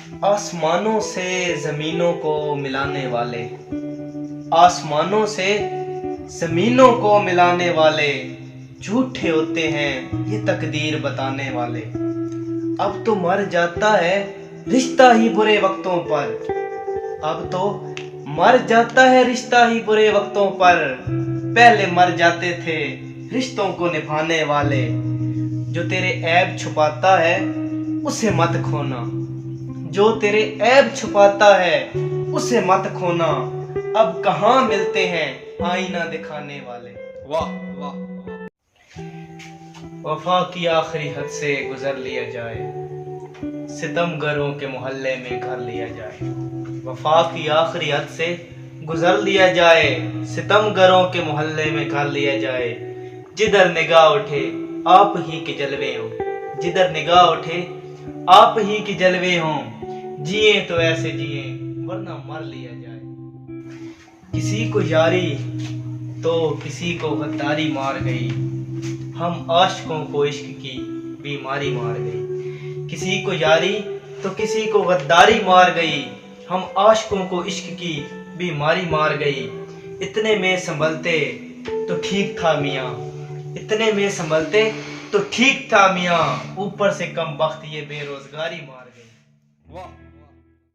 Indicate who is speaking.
Speaker 1: आसमानों से जमीनों को मिलाने वाले, आसमानों से जमीनों को मिलाने वाले, झूठे होते हैं ये तकदीर बताने वाले। अब तो मर जाता है रिश्ता ही बुरे वक्तों पर, अब तो मर जाता है रिश्ता ही बुरे वक्तों पर। पहले मर जाते थे रिश्तों को निभाने वाले। जो तेरे ऐब छुपाता है उसे मत खोना, जो तेरे ऐब छुपाता है उसे मत खोना। अब कहाँ मिलते हैं आईना दिखाने वाले। वाह वाह वाह। वफा की आखिरी हद से गुजर लिया जाए, सितमगरों के मोहल्ले में घर लिया जाए। वफा की आखिरी हद से गुजर लिया जाए, सितमगरों के मोहल्ले में घर लिया जाए। जिधर निगाह उठे आप ही के जलवे हों, जिधर निगाह उठे आप ही के जलवे हों। जिए तो ऐसे जिए वरना मर लिया जाए। किसी को यारी तो किसी को गद्दारी मार गई, हम आशिकों को इश्क की बीमारी मार गई। किसी को यारी तो किसी को गद्दारी मार गई, हम आशिकों को इश्क की बीमारी मार गई। इतने में संभलते तो ठीक था मियाँ, इतने में संभलते तो ठीक था मियाँ। ऊपर से कम बख्त ये बेरोजगारी मार गई। वाह।